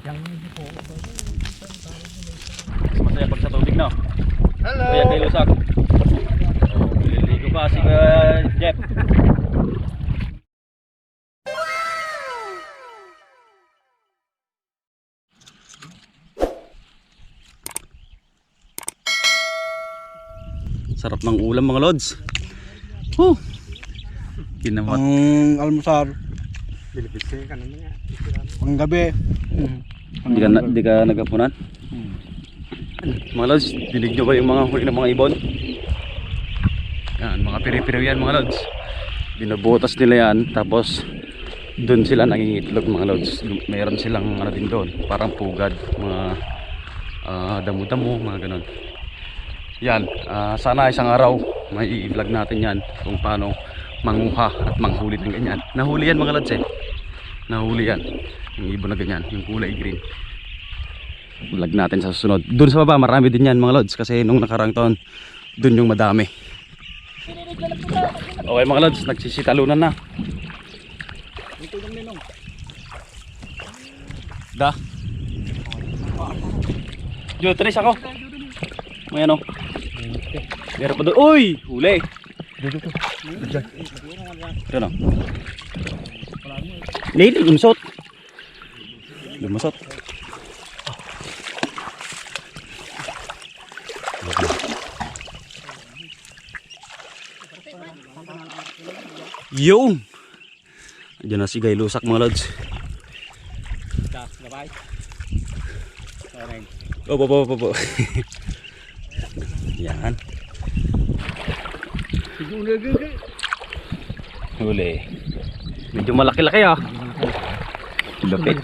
Mas masaya pag sa tubig na. Hello! Kuya kay Lusak. Liligo pa si Jeff. Sarap ng ulam mga lods. Kinamat. Ang almusar. Ang gabi. Di ka nagapunan? Mga lods, dinig nyo ba yung mga huli ng mga ibon? Yan, mga piri-piri yan mga lods. Binubutas nila yan, tapos doon sila nangingitlog mga lods. Mayroon silang ano din doon, parang pugad, mga damo-damo, mga ganun. Yan, sana isang araw may i-vlog natin yan kung paano manguha at manghuli ng ganyan. Nahuli yan mga lods eh. Nahuli yan, yung ibon na ganyan, yung kulay green. Vlog natin sa susunod. Doon sa baba marami din yan mga lods, kasi nung nakarang taon doon yung madami. Okay mga lods, nagsisitalunan na. Da Jo, tres ako. May ano? Meron pa doon. Uy! Huli! Ano? Lili, lumusot. Lumusot. Yung! Diyan na si Guy Lusak mga lods. Opo. Yan. Huli. Medyo malaki-laki ah. Lapit.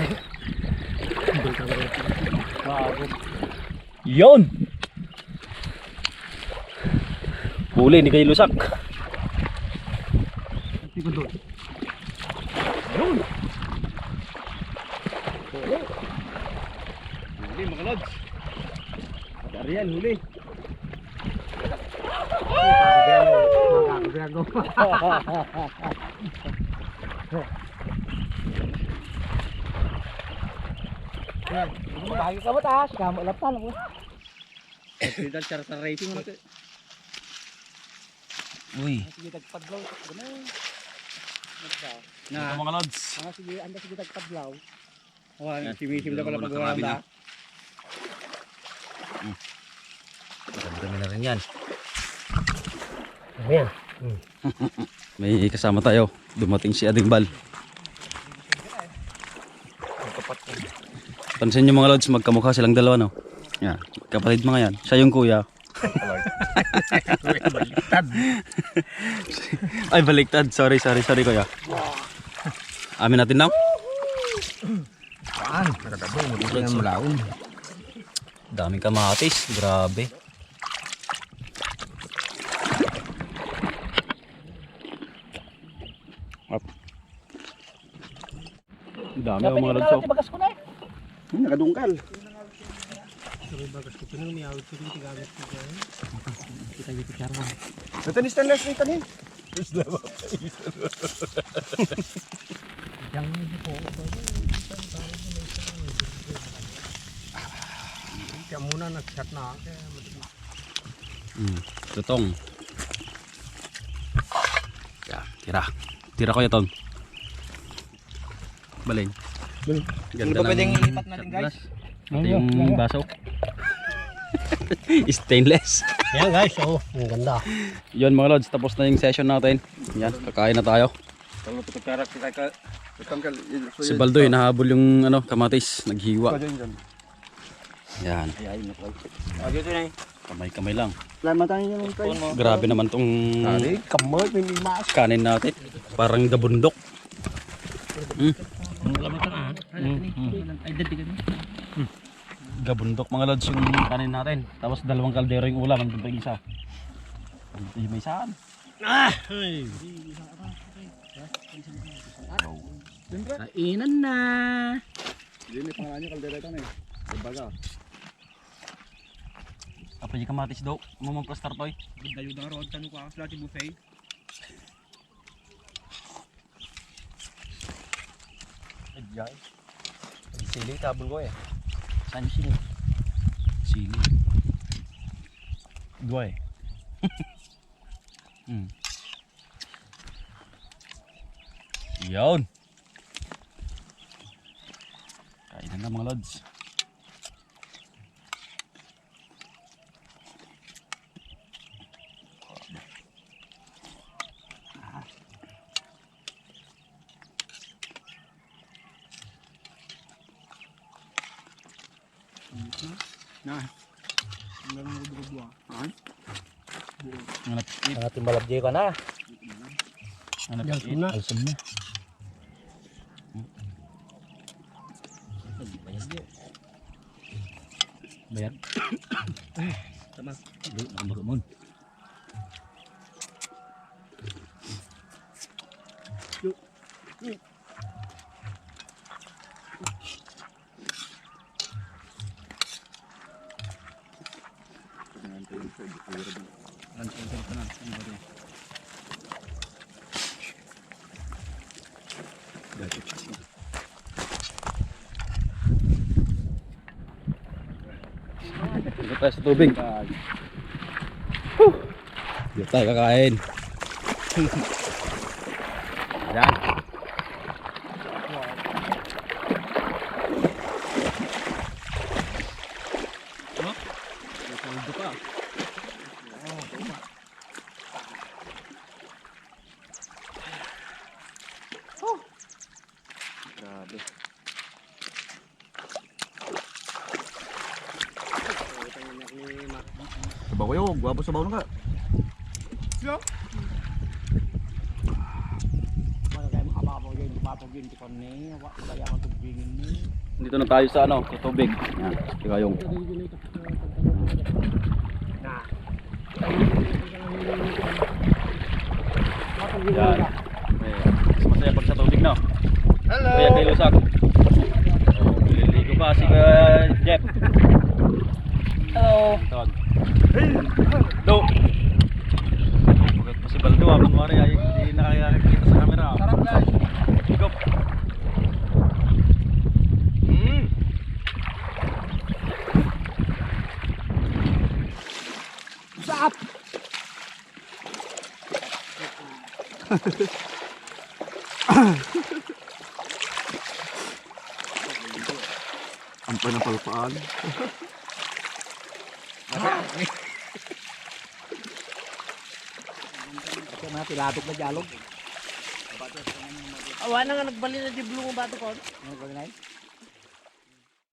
Yun! Huli ni Guy Lusak. Yun! Huli mga lods. Ariyan, huli. Bahagi ka ba taas? Kamu laptan ako. Tidak cara rating mo. Uy. Sige tagpadlaw. Nah, mga lods. Sige anda sige tagpadlaw. Yan. Simisim na pala Marami na. pag-wala. Dami na rin yan. Ayan. May kasama tayo. Dumating si Ading Bal. Pansin nyo mga lods, magkamukha silang dalawa no? Yan, kapatid mga yan. Siya yung kuya. Baliktad. Ay baliktad, sorry kuya. Amin natin now. Saan? Nakatabo. Hindi na malaon. Daming kamatis, grabe. Up. Dami ang mga lods. Bagas ko na. Nakadungkal. Bagas ko na umiyawit ko dito gamit ko. Kita gitu cara. Natanis stainless ni tanin. Yang po. Kaya muna nag-chat na. Tutong. Ya, tira ko yatong. Baling. Hindi ba pwedeng ilipat natin guys? Ito yung baso. Stainless. Yan guys, oh, ang ganda. Yun mga lods, tapos na yung session natin. Yan, kakain na tayo. Si Baldoy nahabol yung ano, kamatis, naghiwa. Yan. Kamay-kamay lang. Grabe naman tong kanin natin. Parang gabundok. Gabundok mga lods yung kanin natin. Tapos dalawang kaldero yung ulam. Andun pa yung isa. May saan? Kainan na. Hindi pangalan niya kaldera ito na eh. Baga. Apa yung kamatis daw? Mamang plaster toy. Dayo na ron, tanong ko ang slati buffet. Sili, tabon ko eh. Saan yung sili? Sili. Dua eh. Yun. Kainan na mga lods. Nah. Ang gano'n mo dugo-dugo. Ay. Ang ating malabjay ka na. Alsam na. Alsam na. Bayad. Tama. Hindi, nakamagumon. Dito tayo sa tubig. Dito tayo kakain. Yan. Grabe. Sabaw ko yun. Guwapo sabaw na ka. Dito na tayo sa ano, sa tubig. Yan. Tika yung. Yan. Mas masaya pag sa tubig na. Hello. Kaya kayo sak. Liligo pa si Jeff. Hello. Tawag. Do. Bakit pa si Baldo habang wari ay hindi nakakita sa camera. Sarap guys. Go. Sarap. Ang panapalpaan. Mati labot na jalog. Awa na nga nagbali na di blue mo bato ko. Ano ba